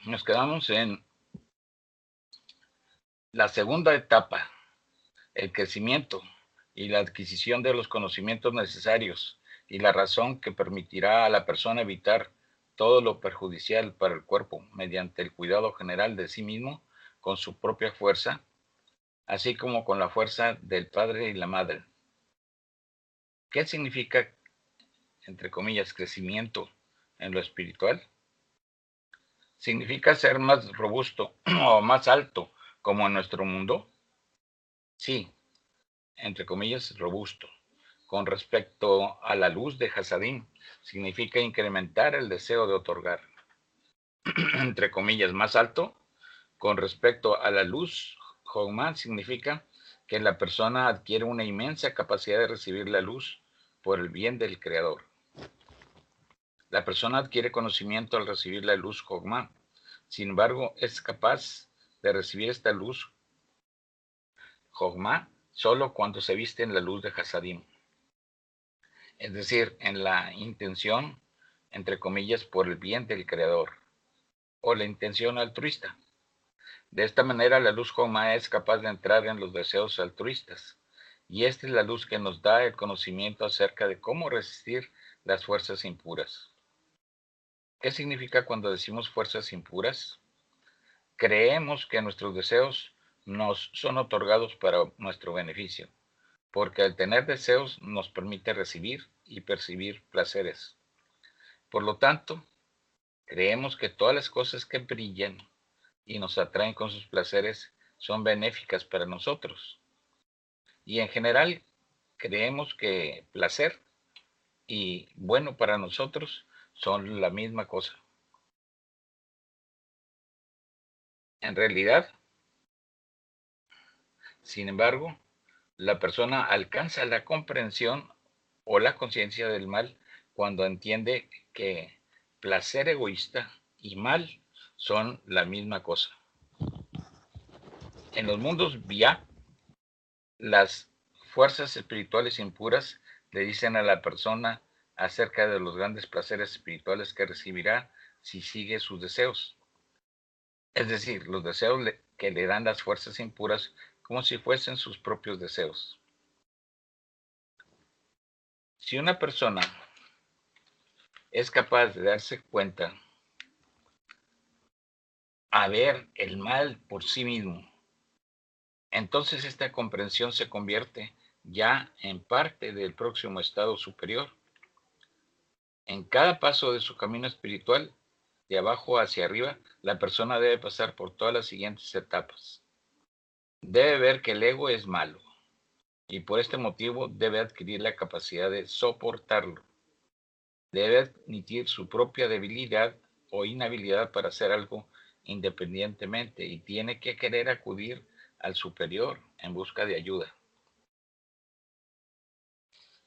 Nos quedamos en la segunda etapa, el crecimiento y la adquisición de los conocimientos necesarios y la razón que permitirá a la persona evitar todo lo perjudicial para el cuerpo mediante el cuidado general de sí mismo con su propia fuerza, así como con la fuerza del padre y la madre. ¿Qué significa, entre comillas, crecimiento en lo espiritual? ¿Significa ser más robusto o más alto como en nuestro mundo? Sí, entre comillas, robusto. Con respecto a la luz de Hasadim, significa incrementar el deseo de otorgar. Entre comillas, más alto. Con respecto a la luz, Hogman significa que la persona adquiere una inmensa capacidad de recibir la luz por el bien del Creador. La persona adquiere conocimiento al recibir la luz Hogman. Sin embargo, es capaz de recibir esta luz Hogma solo cuando se viste en la luz de Hasadim, es decir, en la intención, entre comillas, por el bien del Creador, o la intención altruista. De esta manera, la luz Hogma es capaz de entrar en los deseos altruistas, y esta es la luz que nos da el conocimiento acerca de cómo resistir las fuerzas impuras. ¿Qué significa cuando decimos fuerzas impuras? Creemos que nuestros deseos nos son otorgados para nuestro beneficio, porque al tener deseos nos permite recibir y percibir placeres. Por lo tanto, creemos que todas las cosas que brillan y nos atraen con sus placeres son benéficas para nosotros. Y en general, creemos que placer y bueno para nosotros son la misma cosa. En realidad, sin embargo, la persona alcanza la comprensión o la conciencia del mal cuando entiende que placer egoísta y mal son la misma cosa. En los mundos vía, las fuerzas espirituales impuras le dicen a la persona acerca de los grandes placeres espirituales que recibirá si sigue sus deseos. Es decir, los deseos que le dan las fuerzas impuras como si fuesen sus propios deseos. Si una persona es capaz de darse cuenta a ver el mal por sí mismo, entonces esta comprensión se convierte ya en parte del próximo estado superior. En cada paso de su camino espiritual, de abajo hacia arriba, la persona debe pasar por todas las siguientes etapas. Debe ver que el ego es malo y por este motivo debe adquirir la capacidad de soportarlo. Debe admitir su propia debilidad o inhabilidad para hacer algo independientemente y tiene que querer acudir al superior en busca de ayuda.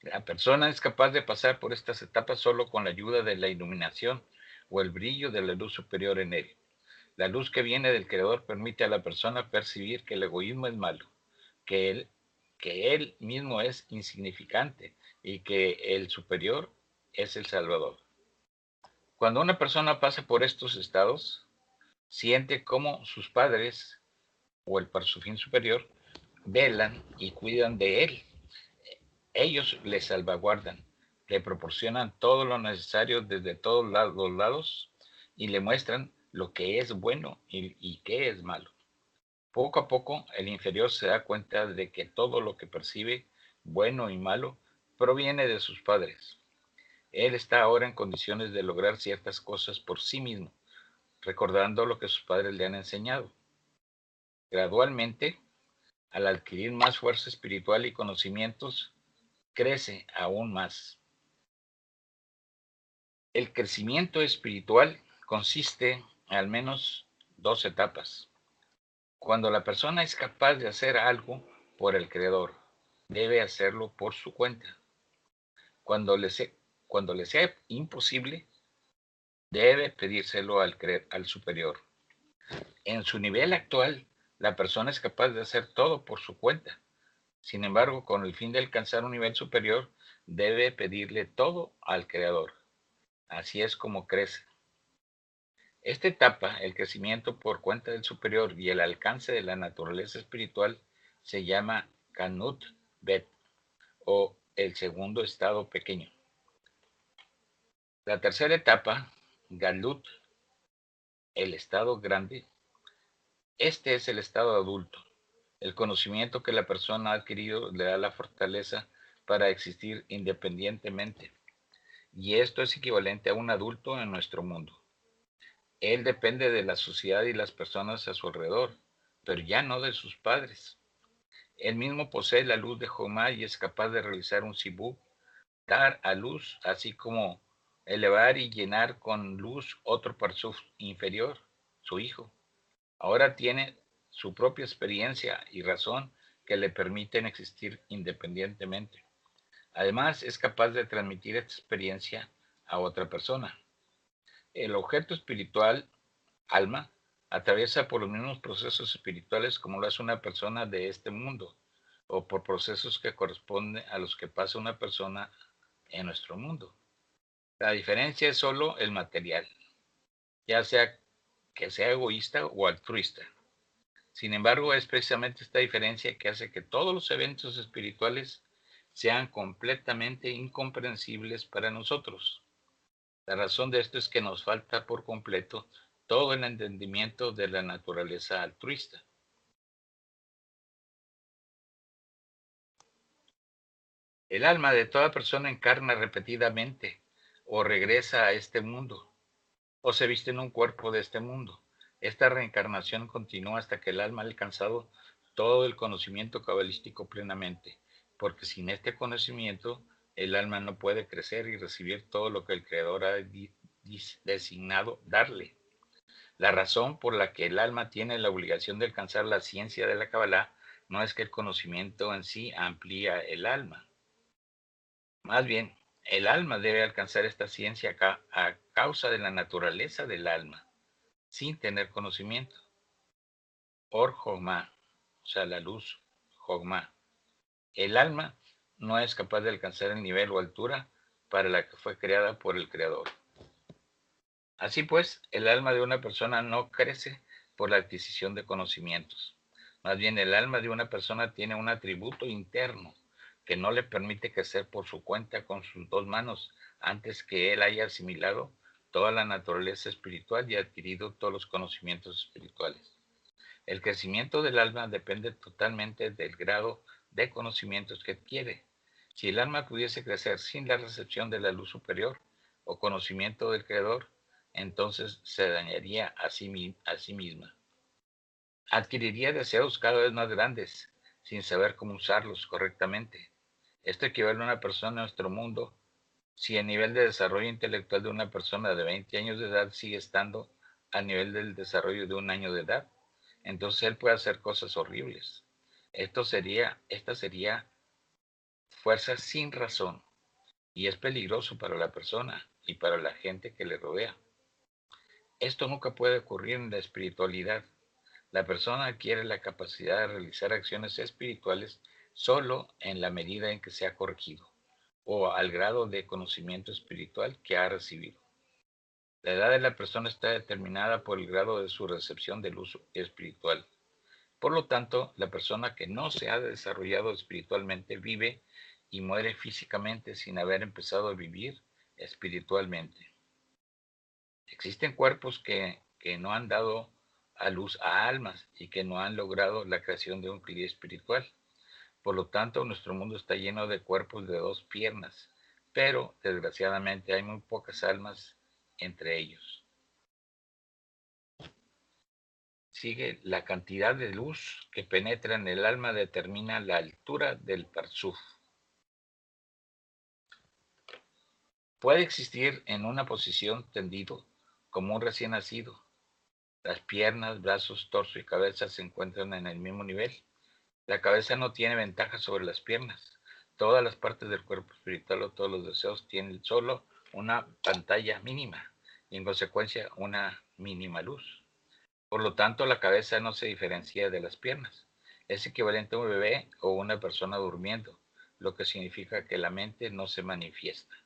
La persona es capaz de pasar por estas etapas solo con la ayuda de la iluminación o el brillo de la luz superior en él. La luz que viene del Creador permite a la persona percibir que el egoísmo es malo, que él mismo es insignificante y que el superior es el Salvador. Cuando una persona pasa por estos estados, siente cómo sus padres o el Parsufín superior velan y cuidan de él. Ellos le salvaguardan, le proporcionan todo lo necesario desde todos los lados y le muestran lo que es bueno y qué es malo. Poco a poco, el inferior se da cuenta de que todo lo que percibe, bueno y malo, proviene de sus padres. Él está ahora en condiciones de lograr ciertas cosas por sí mismo, recordando lo que sus padres le han enseñado. Gradualmente, al adquirir más fuerza espiritual y conocimientos, crece aún más. El crecimiento espiritual consiste en al menos dos etapas. Cuando la persona es capaz de hacer algo por el Creador, debe hacerlo por su cuenta. Cuando le sea imposible, debe pedírselo al superior. En su nivel actual, la persona es capaz de hacer todo por su cuenta. Sin embargo, con el fin de alcanzar un nivel superior, debe pedirle todo al Creador. Así es como crece. Esta etapa, el crecimiento por cuenta del superior y el alcance de la naturaleza espiritual, se llama Kanut Bet, o el segundo estado pequeño. La tercera etapa, Galut, el estado grande, este es el estado adulto. El conocimiento que la persona ha adquirido le da la fortaleza para existir independientemente, y esto es equivalente a un adulto en nuestro mundo. Él depende de la sociedad y las personas a su alrededor, pero ya no de sus padres. Él mismo posee la luz de Jomá y es capaz de realizar un sibú, dar a luz, así como elevar y llenar con luz otro parsuf inferior, su hijo. Ahora tiene su propia experiencia y razón que le permiten existir independientemente. Además, es capaz de transmitir esta experiencia a otra persona. El objeto espiritual, alma, atraviesa por los mismos procesos espirituales como lo hace una persona de este mundo, o por procesos que corresponden a los que pasa una persona en nuestro mundo. La diferencia es solo el material, ya sea que sea egoísta o altruista. Sin embargo, es precisamente esta diferencia que hace que todos los eventos espirituales sean completamente incomprensibles para nosotros. La razón de esto es que nos falta por completo todo el entendimiento de la naturaleza altruista. El alma de toda persona encarna repetidamente o regresa a este mundo o se viste en un cuerpo de este mundo. Esta reencarnación continúa hasta que el alma ha alcanzado todo el conocimiento cabalístico plenamente, porque sin este conocimiento el alma no puede crecer y recibir todo lo que el Creador ha designado darle. La razón por la que el alma tiene la obligación de alcanzar la ciencia de la Kabbalah no es que el conocimiento en sí amplía el alma. Más bien, el alma debe alcanzar esta ciencia a causa de la naturaleza del alma, sin tener conocimiento. Or Jogma, o sea, la luz Jogma. El alma no es capaz de alcanzar el nivel o altura para la que fue creada por el Creador. Así pues, el alma de una persona no crece por la adquisición de conocimientos. Más bien, el alma de una persona tiene un atributo interno que no le permite crecer por su cuenta con sus dos manos antes que él haya asimilado toda la naturaleza espiritual y adquirido todos los conocimientos espirituales. El crecimiento del alma depende totalmente del grado de conocimientos que adquiere. Si el alma pudiese crecer sin la recepción de la luz superior o conocimiento del Creador, entonces se dañaría a sí misma. Adquiriría deseos cada vez más grandes, sin saber cómo usarlos correctamente. Esto equivale a una persona en nuestro mundo si el nivel de desarrollo intelectual de una persona de 20 años de edad sigue estando al nivel del desarrollo de un año de edad. Entonces él puede hacer cosas horribles. Esta sería fuerza sin razón y es peligroso para la persona y para la gente que le rodea. Esto nunca puede ocurrir en la espiritualidad. La persona adquiere la capacidad de realizar acciones espirituales solo en la medida en que se ha corregido o al grado de conocimiento espiritual que ha recibido. La edad de la persona está determinada por el grado de su recepción del uso espiritual. Por lo tanto, la persona que no se ha desarrollado espiritualmente vive y muere físicamente sin haber empezado a vivir espiritualmente. Existen cuerpos que no han dado a luz a almas y que no han logrado la creación de un clima espiritual. Por lo tanto, nuestro mundo está lleno de cuerpos de dos piernas, pero desgraciadamente hay muy pocas almas entre ellos. Sigue la cantidad de luz que penetra en el alma determina la altura del parsuf. Puede existir en una posición tendido como un recién nacido. Las piernas, brazos, torso y cabeza se encuentran en el mismo nivel. La cabeza no tiene ventaja sobre las piernas. Todas las partes del cuerpo espiritual o todos los deseos tienen solo una pantalla mínima y en consecuencia una mínima luz. Por lo tanto, la cabeza no se diferencia de las piernas. Es equivalente a un bebé o una persona durmiendo, lo que significa que la mente no se manifiesta.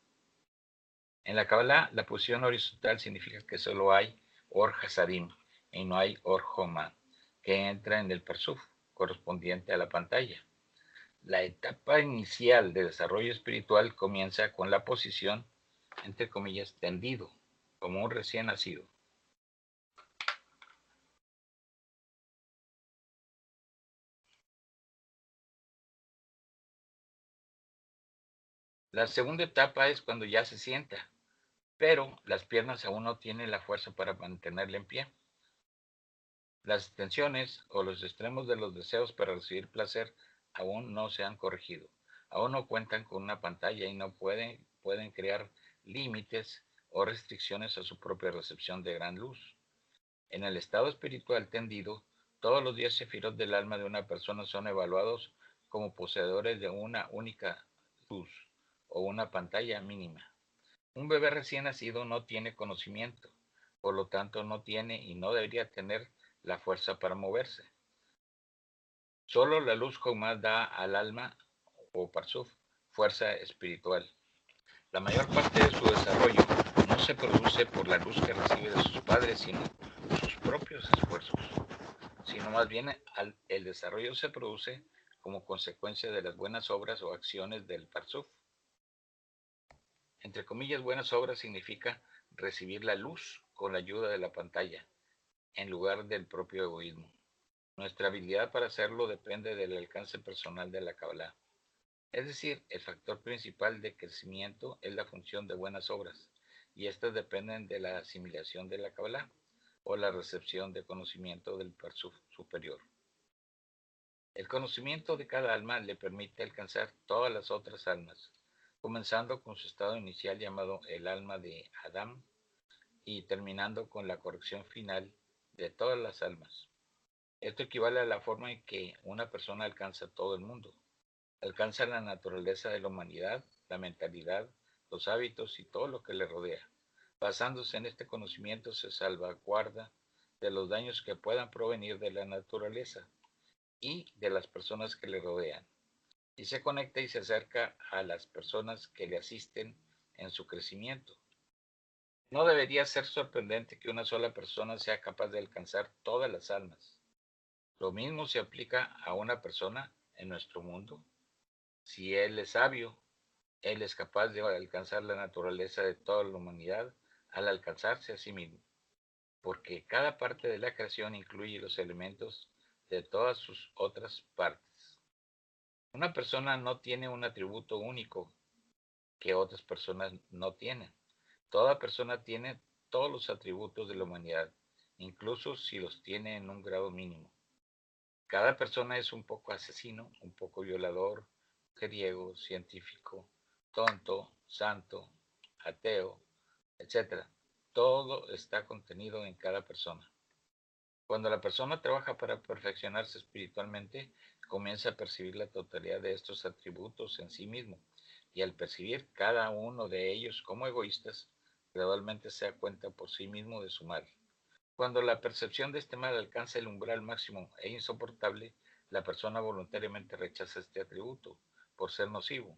En la Kabbalah, la posición horizontal significa que solo hay Or Hasadim y no hay Or Homa, que entra en el Parsuf, correspondiente a la pantalla. La etapa inicial de desarrollo espiritual comienza con la posición, entre comillas, tendido, como un recién nacido. La segunda etapa es cuando ya se sienta, pero las piernas aún no tienen la fuerza para mantenerla en pie. Las tensiones o los extremos de los deseos para recibir placer aún no se han corregido. Aún no cuentan con una pantalla y no pueden crear límites o restricciones a su propia recepción de gran luz. En el estado espiritual tendido, todos los 10 sefirot del alma de una persona son evaluados como poseedores de una única luz o una pantalla mínima. Un bebé recién nacido no tiene conocimiento, por lo tanto no tiene y no debería tener la fuerza para moverse. Solo la luz Joumá da al alma o Parsuf fuerza espiritual. La mayor parte de su desarrollo no se produce por la luz que recibe de sus padres, sino sus propios esfuerzos, sino más bien el desarrollo se produce como consecuencia de las buenas obras o acciones del Parsuf. Entre comillas, buenas obras significa recibir la luz con la ayuda de la pantalla, en lugar del propio egoísmo. Nuestra habilidad para hacerlo depende del alcance personal de la Kabbalah. Es decir, el factor principal de crecimiento es la función de buenas obras, y estas dependen de la asimilación de la Kabbalah o la recepción de conocimiento del Parsuf superior. El conocimiento de cada alma le permite alcanzar todas las otras almas, comenzando con su estado inicial llamado el alma de Adán y terminando con la corrección final de todas las almas. Esto equivale a la forma en que una persona alcanza todo el mundo. Alcanza la naturaleza de la humanidad, la mentalidad, los hábitos y todo lo que le rodea. Basándose en este conocimiento se salvaguarda de los daños que puedan provenir de la naturaleza y de las personas que le rodean, y se conecta y se acerca a las personas que le asisten en su crecimiento. No debería ser sorprendente que una sola persona sea capaz de alcanzar todas las almas. Lo mismo se aplica a una persona en nuestro mundo. Si él es sabio, él es capaz de alcanzar la naturaleza de toda la humanidad al alcanzarse a sí mismo, porque cada parte de la creación incluye los elementos de todas sus otras partes. Una persona no tiene un atributo único que otras personas no tienen. Toda persona tiene todos los atributos de la humanidad, incluso si los tiene en un grado mínimo. Cada persona es un poco asesino, un poco violador, griego, científico, tonto, santo, ateo, etc. Todo está contenido en cada persona. Cuando la persona trabaja para perfeccionarse espiritualmente, comienza a percibir la totalidad de estos atributos en sí mismo, y al percibir cada uno de ellos como egoístas, gradualmente se da cuenta por sí mismo de su mal. Cuando la percepción de este mal alcanza el umbral máximo e insoportable, la persona voluntariamente rechaza este atributo por ser nocivo.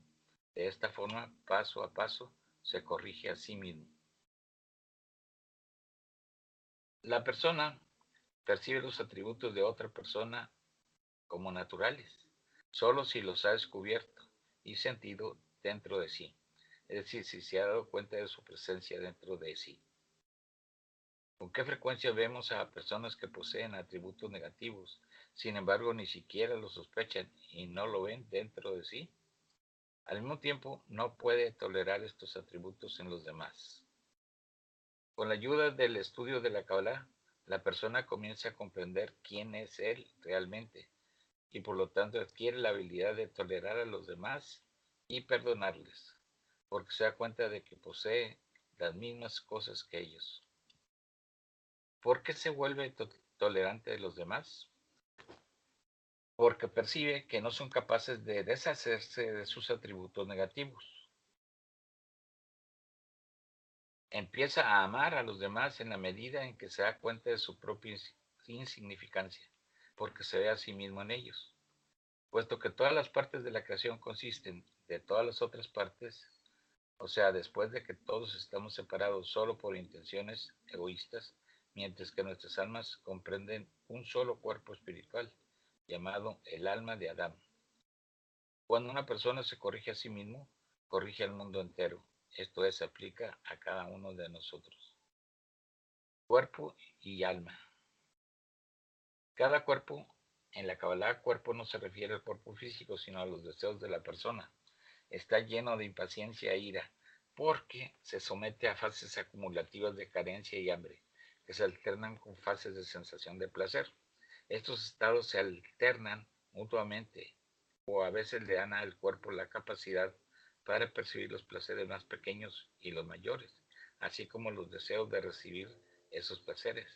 De esta forma, paso a paso, se corrige a sí mismo. La persona percibe los atributos de otra persona como naturales, solo si los ha descubierto y sentido dentro de sí, es decir, si se ha dado cuenta de su presencia dentro de sí. ¿Con qué frecuencia vemos a personas que poseen atributos negativos, sin embargo ni siquiera lo sospechan y no lo ven dentro de sí? Al mismo tiempo, no puede tolerar estos atributos en los demás. Con la ayuda del estudio de la Kabbalah, la persona comienza a comprender quién es él realmente y por lo tanto adquiere la habilidad de tolerar a los demás y perdonarles, porque se da cuenta de que posee las mismas cosas que ellos. ¿Por qué se vuelve tolerante de los demás? Porque percibe que no son capaces de deshacerse de sus atributos negativos. Empieza a amar a los demás en la medida en que se da cuenta de su propia insignificancia, porque se ve a sí mismo en ellos. Puesto que todas las partes de la creación consisten de todas las otras partes, o sea, después de que todos estamos separados solo por intenciones egoístas, mientras que nuestras almas comprenden un solo cuerpo espiritual, llamado el alma de Adán. Cuando una persona se corrige a sí mismo, corrige al mundo entero. Esto es, se aplica a cada uno de nosotros. Cuerpo y alma. Cada cuerpo, en la Kabbalah, cuerpo no se refiere al cuerpo físico, sino a los deseos de la persona. Está lleno de impaciencia e ira, porque se somete a fases acumulativas de carencia y hambre, que se alternan con fases de sensación de placer. Estos estados se alternan mutuamente, o a veces le dan al cuerpo la capacidad para percibir los placeres más pequeños y los mayores, así como los deseos de recibir esos placeres.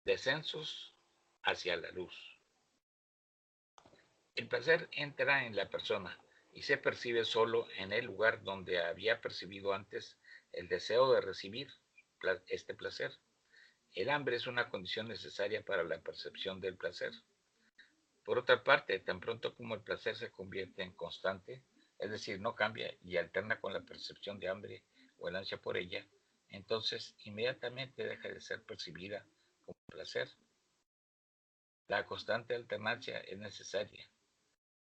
Descensos hacia la luz. El placer entra en la persona y se percibe solo en el lugar donde había percibido antes el deseo de recibir este placer. El hambre es una condición necesaria para la percepción del placer. Por otra parte, tan pronto como el placer se convierte en constante, es decir, no cambia y alterna con la percepción de hambre o el ansia por ella, entonces inmediatamente deja de ser percibida como placer. La constante alternancia es necesaria,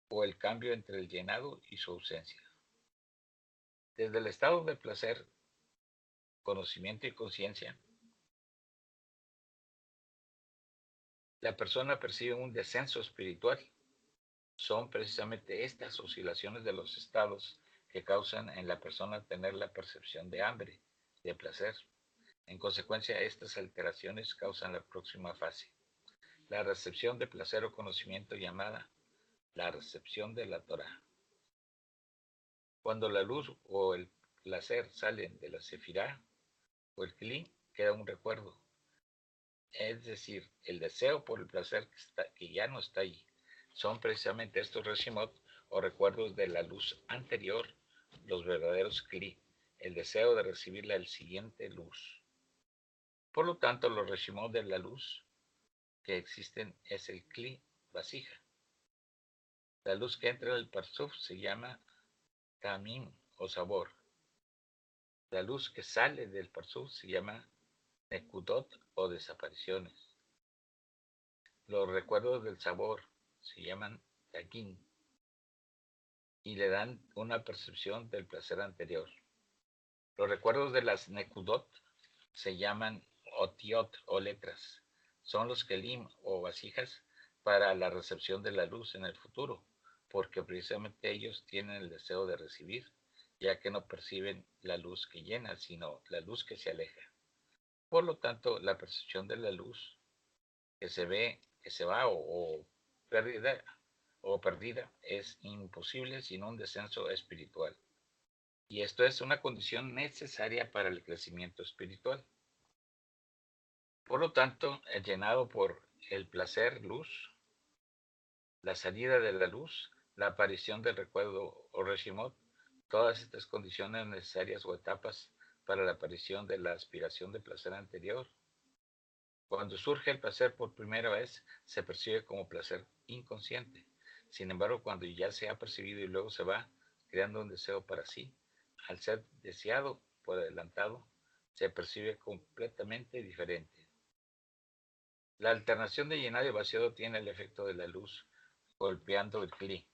o el cambio entre el llenado y su ausencia. Desde el estado de placer, conocimiento y conciencia, la persona percibe un descenso espiritual. Son precisamente estas oscilaciones de los estados que causan en la persona tener la percepción de hambre, de placer. En consecuencia, estas alteraciones causan la próxima fase, la recepción de placer o conocimiento llamada la recepción de la Torah. Cuando la luz o el placer salen de la sefirá o el kli, queda un recuerdo, es decir, el deseo por el placer que ya no está ahí. Son precisamente estos reshimot o recuerdos de la luz anterior, los verdaderos kli, el deseo de recibir la siguiente luz. Por lo tanto, los reshimot de la luz que existen es el kli vasija. La luz que entra del parsuf se llama tamim o sabor. La luz que sale del parsuf se llama nekudot o desapariciones. Los recuerdos del sabor se llaman tagin y le dan una percepción del placer anterior. Los recuerdos de las nekudot se llaman otiot o letras. Son los kelim o vasijas para la recepción de la luz en el futuro, porque precisamente ellos tienen el deseo de recibir, ya que no perciben la luz que llena, sino la luz que se aleja. Por lo tanto, la percepción de la luz que se ve, que se va perdida es imposible sin un descenso espiritual. Y esto es una condición necesaria para el crecimiento espiritual. Por lo tanto, el llenado por el placer, luz, la salida de la luz, la aparición del recuerdo o reshimot, todas estas condiciones necesarias o etapas para la aparición de la aspiración de placer anterior. Cuando surge el placer por primera vez, se percibe como placer inconsciente. Sin embargo, cuando ya se ha percibido y luego se va, creando un deseo para sí, al ser deseado por adelantado, se percibe completamente diferente. La alternación de llenado y vaciado tiene el efecto de la luz golpeando el cli.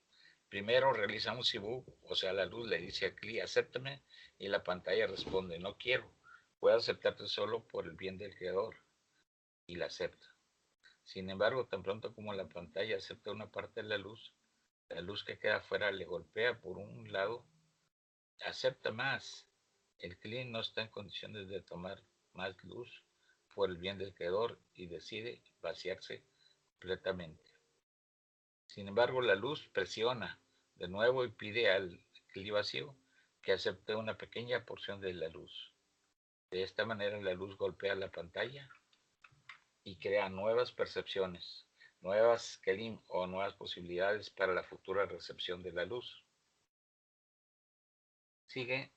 Primero realiza un sibú, o sea, la luz le dice al cli, acéptame, y la pantalla responde, no quiero, puedo aceptarte solo por el bien del creador, y la acepta. Sin embargo, tan pronto como la pantalla acepta una parte de la luz que queda afuera le golpea por un lado, acepta más. El cliente no está en condiciones de tomar más luz por el bien del creador y decide vaciarse completamente. Sin embargo, la luz presiona de nuevo y pide al cliente vacío que acepte una pequeña porción de la luz. De esta manera, la luz golpea la pantalla y crea nuevas percepciones, nuevas kelim o nuevas posibilidades para la futura recepción de la luz. Sigue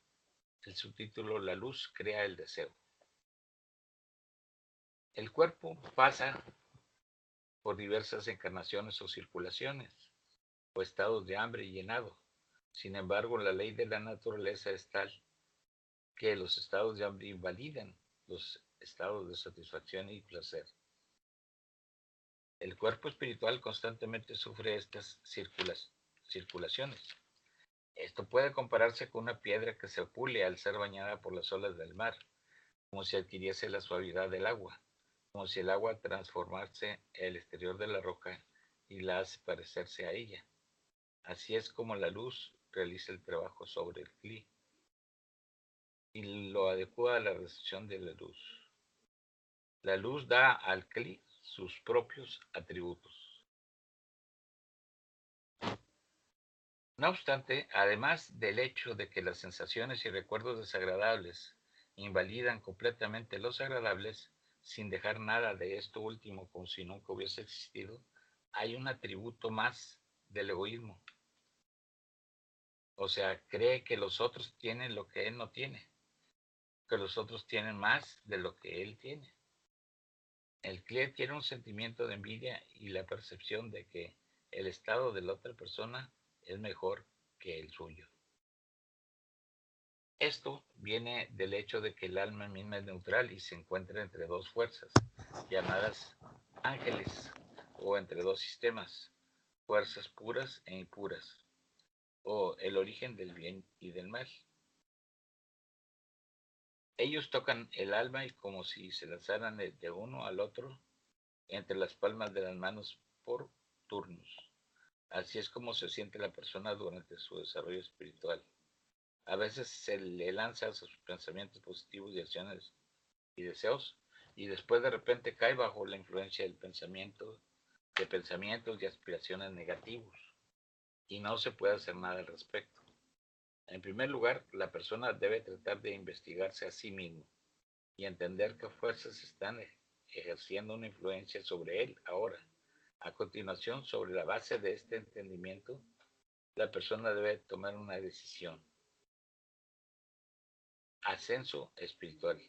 el subtítulo La luz crea el deseo. El cuerpo pasa por diversas encarnaciones o circulaciones, o estados de hambre y llenado. Sin embargo, la ley de la naturaleza es tal que los estados de hambre invalidan los estados de satisfacción y placer. El cuerpo espiritual constantemente sufre estas circulaciones. Esto puede compararse con una piedra que se pule al ser bañada por las olas del mar, como si adquiriese la suavidad del agua, como si el agua transformase el exterior de la roca y la hace parecerse a ella. Así es como la luz realiza el trabajo sobre el cli y lo adecua a la recepción de la luz. La luz da al cli sus propios atributos. No obstante, además del hecho de que las sensaciones y recuerdos desagradables invalidan completamente los agradables, sin dejar nada de esto último como si nunca hubiese existido, hay un atributo más del egoísmo. O sea, cree que los otros tienen lo que él no tiene, que los otros tienen más de lo que él tiene. El cliente tiene un sentimiento de envidia y la percepción de que el estado de la otra persona es mejor que el suyo. Esto viene del hecho de que el alma misma es neutral y se encuentra entre dos fuerzas, llamadas ángeles, o entre dos sistemas, fuerzas puras e impuras, o el origen del bien y del mal. Ellos tocan el alma y como si se lanzaran de uno al otro entre las palmas de las manos por turnos. Así es como se siente la persona durante su desarrollo espiritual. A veces se le lanza sus pensamientos positivos y acciones y deseos, y después de repente cae bajo la influencia del pensamiento, de pensamientos y aspiraciones negativos, y no se puede hacer nada al respecto. En primer lugar, la persona debe tratar de investigarse a sí mismo y entender qué fuerzas están ejerciendo una influencia sobre él ahora. A continuación, sobre la base de este entendimiento, la persona debe tomar una decisión. Ascenso espiritual.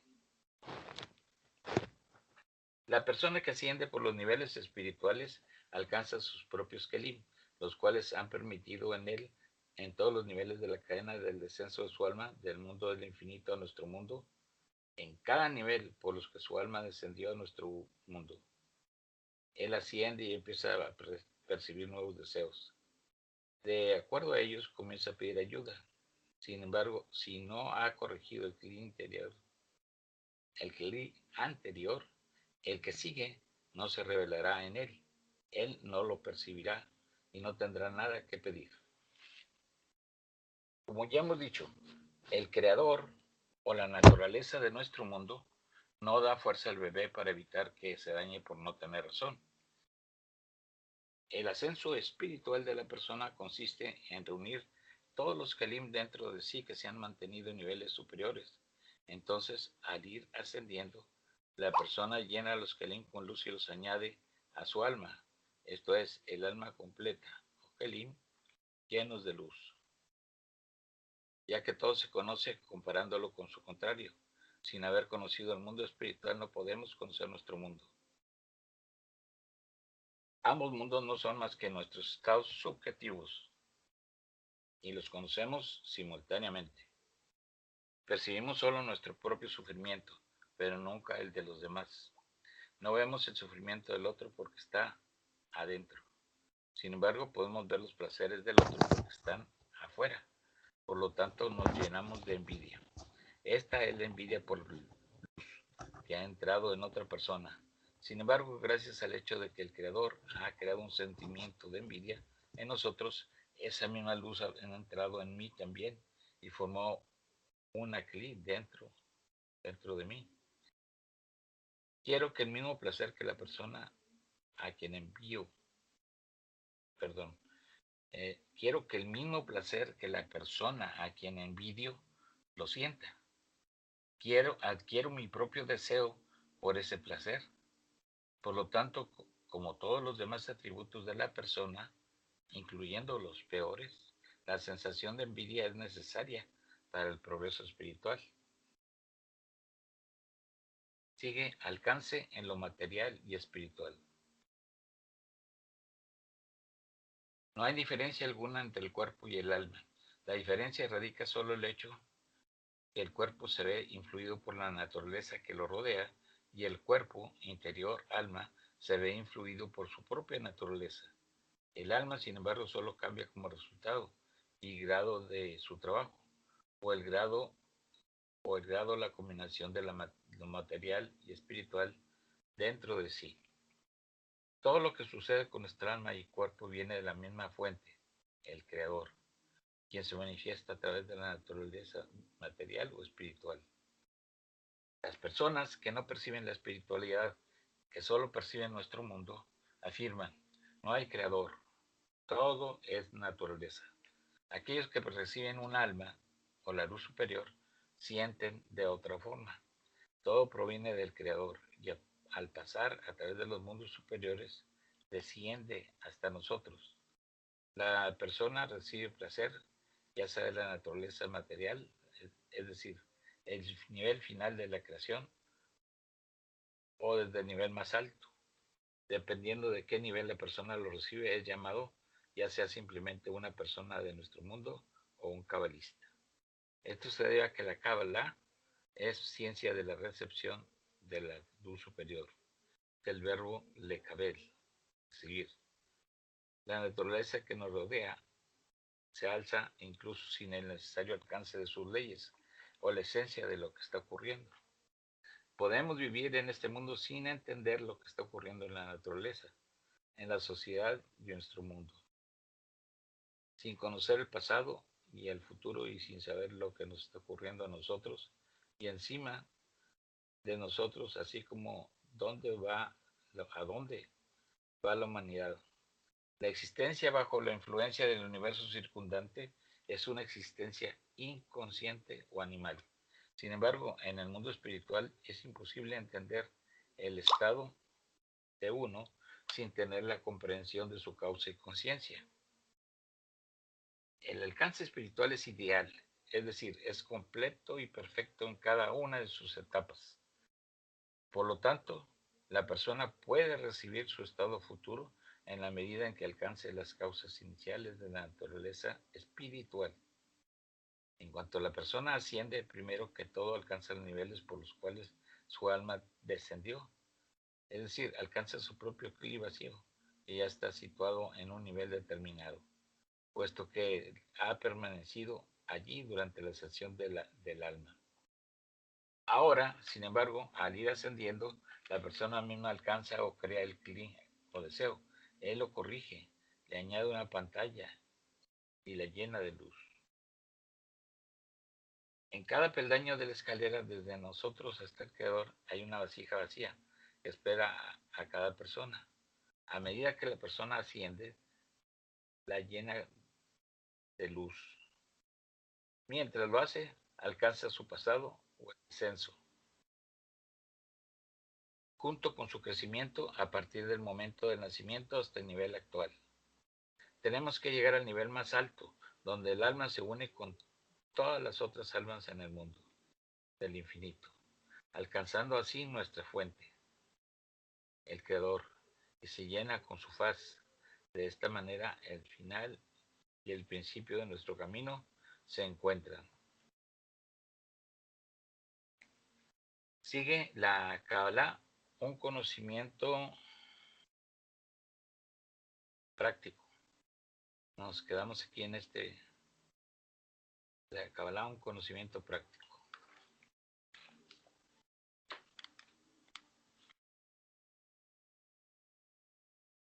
La persona que asciende por los niveles espirituales alcanza sus propios kelim, los cuales han permitido en él, en todos los niveles de la cadena del descenso de su alma, del mundo del infinito a nuestro mundo, en cada nivel por los que su alma descendió a nuestro mundo. Él asciende y empieza a percibir nuevos deseos. De acuerdo a ellos, comienza a pedir ayuda. Sin embargo, si no ha corregido el clic anterior, el que sigue no se revelará en él. Él no lo percibirá y no tendrá nada que pedir. Como ya hemos dicho, el creador o la naturaleza de nuestro mundo no da fuerza al bebé para evitar que se dañe por no tener razón. El ascenso espiritual de la persona consiste en reunir todos los kelim dentro de sí que se han mantenido en niveles superiores. Entonces, al ir ascendiendo, la persona llena los kelim con luz y los añade a su alma, esto es, el alma completa, o kelim, llenos de luz, ya que todo se conoce comparándolo con su contrario. Sin haber conocido el mundo espiritual no podemos conocer nuestro mundo. Ambos mundos no son más que nuestros estados subjetivos y los conocemos simultáneamente. Percibimos solo nuestro propio sufrimiento, pero nunca el de los demás. No vemos el sufrimiento del otro porque está adentro. Sin embargo, podemos ver los placeres del otro porque están afuera. Por lo tanto, nos llenamos de envidia. Esta es la envidia por luz que ha entrado en otra persona. Sin embargo, gracias al hecho de que el Creador ha creado un sentimiento de envidia en nosotros, esa misma luz ha entrado en mí también y formó una clic dentro de mí. Quiero que el mismo placer que la persona a quien envío, perdón, quiero que el mismo placer que la persona a quien envidio lo sienta. Adquiero mi propio deseo por ese placer. Por lo tanto, como todos los demás atributos de la persona, incluyendo los peores, la sensación de envidia es necesaria para el progreso espiritual. Sigue alcance en lo material y espiritual. No hay diferencia alguna entre el cuerpo y el alma. La diferencia radica solo en el hecho que el cuerpo se ve influido por la naturaleza que lo rodea, y el cuerpo interior, alma, se ve influido por su propia naturaleza. El alma, sin embargo, solo cambia como resultado y grado de su trabajo, o el grado, la combinación de lo material y espiritual dentro de sí. Todo lo que sucede con nuestra alma y cuerpo viene de la misma fuente, el Creador, quien se manifiesta a través de la naturaleza material o espiritual. Las personas que no perciben la espiritualidad, que solo perciben nuestro mundo, afirman, no hay creador, todo es naturaleza. Aquellos que perciben un alma o la luz superior sienten de otra forma. Todo proviene del creador y al pasar a través de los mundos superiores, desciende hasta nosotros. La persona recibe placer, ya sea de la naturaleza material, es decir, el nivel final de la creación, o desde el nivel más alto. Dependiendo de qué nivel la persona lo recibe, es llamado ya sea simplemente una persona de nuestro mundo o un cabalista. Esto se debe a que la Kabbalah es ciencia de la recepción de la luz superior, del verbo lekabel, seguir. La naturaleza que nos rodea se alza incluso sin el necesario alcance de sus leyes o la esencia de lo que está ocurriendo. Podemos vivir en este mundo sin entender lo que está ocurriendo en la naturaleza, en la sociedad y en nuestro mundo, sin conocer el pasado y el futuro y sin saber lo que nos está ocurriendo a nosotros y encima de nosotros, así como a dónde va la humanidad. La existencia bajo la influencia del universo circundante es una existencia inconsciente o animal. Sin embargo, en el mundo espiritual es imposible entender el estado de uno sin tener la comprensión de su causa y conciencia. El alcance espiritual es ideal, es decir, es completo y perfecto en cada una de sus etapas. Por lo tanto, la persona puede recibir su estado futuro en la medida en que alcance las causas iniciales de la naturaleza espiritual. En cuanto la persona asciende, primero que todo alcanza los niveles por los cuales su alma descendió, es decir, alcanza su propio clima vacío, que ya está situado en un nivel determinado, puesto que ha permanecido allí durante la ascensión del alma. Ahora, sin embargo, al ir ascendiendo, la persona misma alcanza o crea el clima o deseo. Él lo corrige, le añade una pantalla y la llena de luz. En cada peldaño de la escalera, desde nosotros hasta el Creador, hay una vasija vacía que espera a cada persona. A medida que la persona asciende, la llena de luz. Mientras lo hace, alcanza su pasado o el descenso, junto con su crecimiento a partir del momento del nacimiento hasta el nivel actual. Tenemos que llegar al nivel más alto, donde el alma se une con todas las otras almas en el mundo del infinito, alcanzando así nuestra fuente, el Creador, y se llena con su faz. De esta manera, el final y el principio de nuestro camino se encuentran. Sigue la Kabbalah, un conocimiento práctico. Nos quedamos aquí en la Kabbalah, un conocimiento práctico.